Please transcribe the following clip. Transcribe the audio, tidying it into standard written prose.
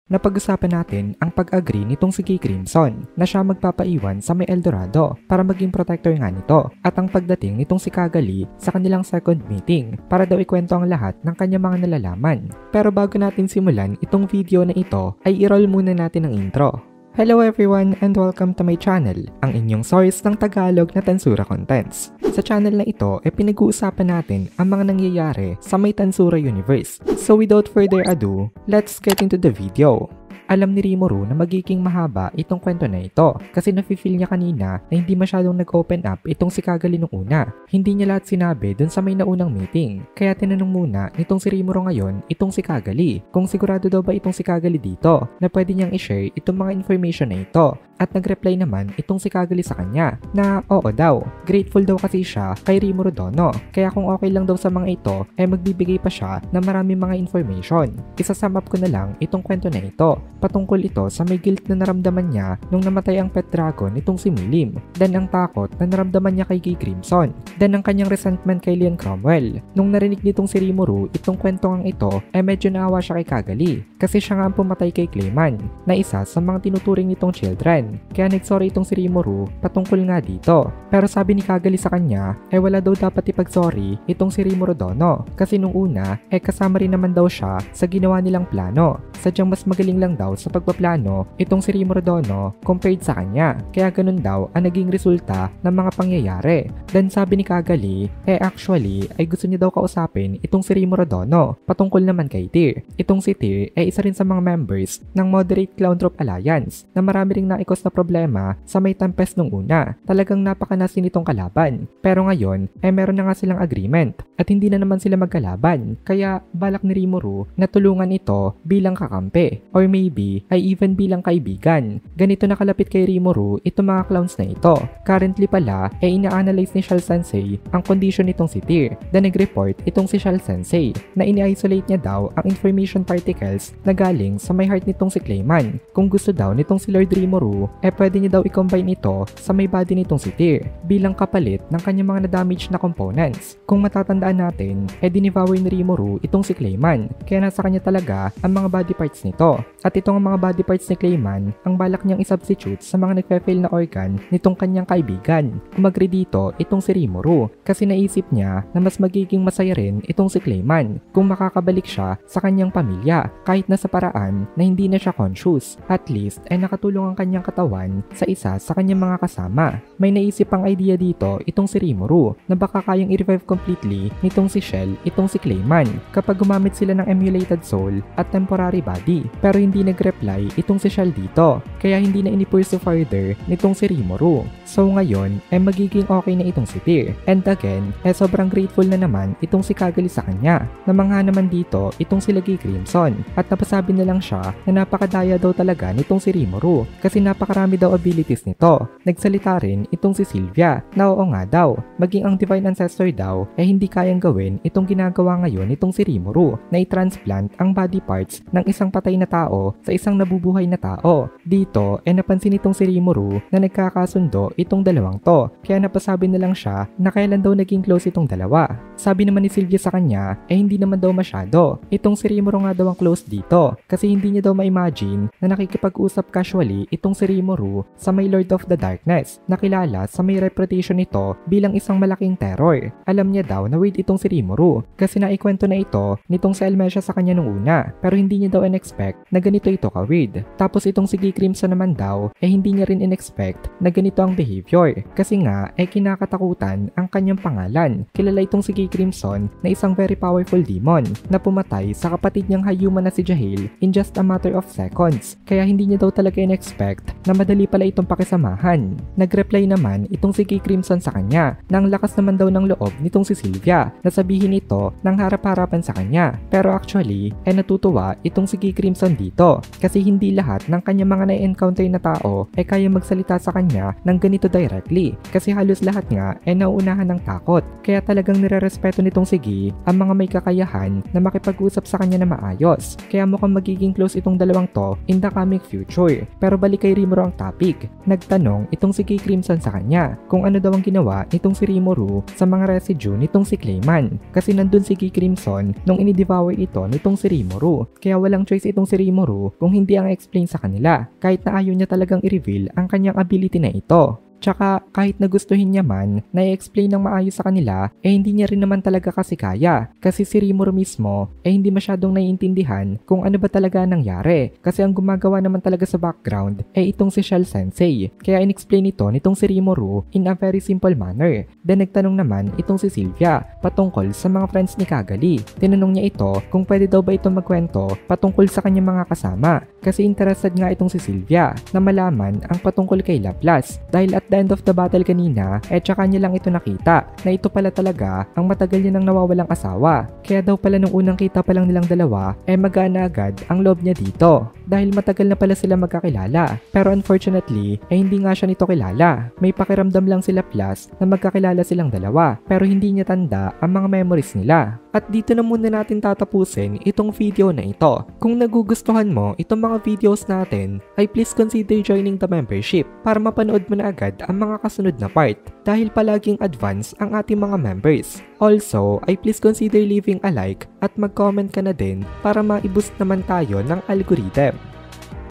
Napag-usapan natin ang pag-agree nitong si Kay Crimson na siya magpapaiwan sa may Eldorado para maging protector nga nito at ang pagdating nitong si Cagali sa kanilang second meeting para daw ikwento ang lahat ng kanyang mga nalalaman. Pero bago natin simulan itong video na ito ay i-roll muna natin ang intro. Hello everyone and welcome to my channel, ang inyong source ng Tagalog na Tansura Contents. Sa channel na ito ay pinag-uusapan natin ang mga nangyayari sa may Tansura Universe. So without further ado, let's get into the video. Alam ni Rimuru na magiging mahaba itong kwento na ito kasi nafe-feel niya kanina na hindi masyadong nag-open up itong si Cagali nung una. Hindi niya lahat sinabi dun sa may naunang meeting. Kaya tinanong muna nitong si Rimuru ngayon itong si Cagali kung sigurado daw ba itong si Cagali dito na pwede niyang i-share itong mga information na ito. At nag-reply naman itong si Cagali sa kanya na oo daw, grateful daw kasi siya kay Rimuru Dono. Kaya kung okay lang daw sa mga ito ay magbibigay pa siya ng maraming mga information. Isasum up ko na lang itong kwento na ito. Patungkol ito sa may guilt na naramdaman niya nung namatay ang pet dragon nitong si Milim. Then ang takot na naramdaman niya kay Kay Crimson. Then ang kanyang resentment kay Leon Cromwell. Nung narinig nitong si Rimuru itong kwentong ito ay medyo naawa siya kay Cagali. Kasi siya nga ang pumatay kay Clayman na isa sa mga tinuturing nitong children. Kaya nagsorry itong si Rimuru patungkol nga dito. Pero sabi ni Cagali sa kanya ay wala daw dapat ipag-sorry itong si Rimuru Dono. Kasi nung una ay kasama rin naman daw siya sa ginawa nilang plano. Sadyang mas magaling lang daw sa pagpaplano itong si Rimuru Dono compared sa kanya. Kaya ganun daw ang naging resulta ng mga pangyayari. Then sabi ni Cagali actually ay gusto niya daw kausapin itong si Rimuru Dono patungkol naman kay Tyr. Itong si Tyr ay isa rin sa mga members ng Moderate Clown Troop Alliance na marami ring naikos na problema sa may Tempest nung una. Talagang napakanasin itong kalaban. Pero ngayon ay meron na nga silang agreement at hindi na naman sila magkalaban. Kaya balak ni Rimuru na tulungan ito bilang kakampi or maybe ay even bilang kaibigan. Ganito nakalapit kay Rimuru itong mga clowns na ito. Currently pala ay ina-analyze ni Shell Sensei ang condition nitong si Tyr. Then nag-report itong si Shell Sensei na ini-isolate niya daw ang information particles na galing sa may heart nitong si Clayman. Kung gusto daw nitong si Lord Rimuru pwede niya daw i-combine ito sa may body nitong si Tyr bilang kapalit ng kanyang mga na-damage na components. Kung matatandaan natin dinivour ni Rimuru itong si Clayman kaya nasa kanya talaga ang mga body parts nito. At itong mga body parts ni Clayman ang balak niyang i-substitute sa mga nagfe-fail na organ nitong kanyang kaibigan. Umagri dito itong si Rimuru kasi naisip niya na mas magiging masaya rin itong si Clayman kung makakabalik siya sa kanyang pamilya kahit na sa paraan na hindi na siya conscious. At least ay nakatulong ang kanyang katawan sa isa sa kanyang mga kasama. May naisip ang idea dito itong si Rimuru na baka kayang i-revive completely nitong si Shell itong si Clayman kapag gumamit sila ng emulated soul at temporary body. Pero hindi nag-reply itong si Shell dito kaya hindi na ini-pursue further nitong si Rimuru. So ngayon ay magiging okay na itong si Tyr. And again sobrang grateful na naman itong si Cagali sa kanya. Namangha naman dito itong si Kay Crimson at napasabi na lang siya na napakadaya daw talaga nitong si Rimuru kasi napakarami daw abilities nito. Nagsalita rin itong si Sylvia na oo nga daw, maging ang Divine Ancestor daw hindi kayang gawin itong ginagawa ngayon itong si Rimuru na i-transplant ang body parts ng isang patay na tao sa isang nabubuhay na tao. Dito napansin itong si Rimuru na nagkakasundo itong dalawang to kaya napasabi na lang siya na kailan daw naging close itong dalawa. Sabi naman ni Sylvia sa kanya hindi naman daw masyado. Itong si Rimuru nga daw ang close dito kasi hindi niya daw ma-imagine na nakikipag-usap casually itong si Rimuru sa may Lord of the Darkness na kilala sa may reputation nito bilang isang malaking terror. Alam niya daw na weird itong si Rimuru kasi naikwento na ito nitong si Elmesia sa kanya nung una pero hindi niya daw in-expect na ganito ito ka-weird. Tapos itong si Kay Crimson naman daw hindi niya rin in-expect na ganito ang behavior kasi nga kinakatakutan ang kanyang pangalan. Kilala itong si Kay Crimson na isang very powerful demon na pumatay sa kapatid niyang hayuman na si Jahil in just a matter of seconds kaya hindi niya daw talaga in-expect na madali pala itong pakisamahan. Nag-reply naman itong si Kay Crimson sa kanya na ang lakas naman daw ng loob nitong si Sylvia na sabihin ito ng harap-harapan sa kanya. Pero actually natutuwa itong si Kay Crimson dito kasi hindi lahat ng kanyang mga na-encounter na tao kaya magsalita sa kanya ng ganito nito directly kasi halos lahat nga ay nauunahan ng takot. Kaya talagang nirerespeto nitong si Gi ang mga may kakayahan na makipag-usap sa kanya na maayos. Kaya mukhang magiging close itong dalawang to in the coming future. Pero balik kay Rimuru ang topic. Nagtanong itong si Kay Crimson sa kanya kung ano daw ang ginawa nitong si Rimuru sa mga residue nitong si Clayman. Kasi nandun si Kay Crimson nung inidevour ito nitong si Rimuru. Kaya walang choice itong si Rimuru kung hindi ang explain sa kanila. Kahit na ayaw niya talagang i-reveal ang kanyang ability na ito. Tsaka kahit nagustuhin niya man na i-explain ng maayos sa kanila, hindi niya rin naman talaga kasi kaya. Kasi si Rimuru mismo hindi masyadong naiintindihan kung ano ba talaga nangyari. Kasi ang gumagawa naman talaga sa background itong si Shell Sensei. Kaya in-explain ito nitong si Rimuru in a very simple manner. Then nagtanong naman itong si Sylvia patungkol sa mga friends ni Kagali. Tinanong niya ito kung pwede daw ba ito magkwento patungkol sa kanyang mga kasama. Kasi interested nga itong si Sylvia na malaman ang patungkol kay Laplace dahil at the end of the battle kanina tsaka niya lang ito nakita na ito pala talaga ang matagal niya nang nawawalang asawa. Kaya daw pala nung unang kita pa lang nilang dalawa magana agad ang loob niya dito dahil matagal na pala sila magkakilala. Pero unfortunately hindi nga siya nito kilala. May pakiramdam lang sila plus na magkakilala silang dalawa pero hindi niya tanda ang mga memories nila. At dito na muna natin tatapusin itong video na ito. Kung nagugustuhan mo itong mga videos natin ay please consider joining the membership para mapanood mo na agad ang mga kasunod na part dahil palaging advance ang ating mga members. Also, ay please consider leaving a like at mag-comment ka na din para ma-boost naman tayo ng algorithm.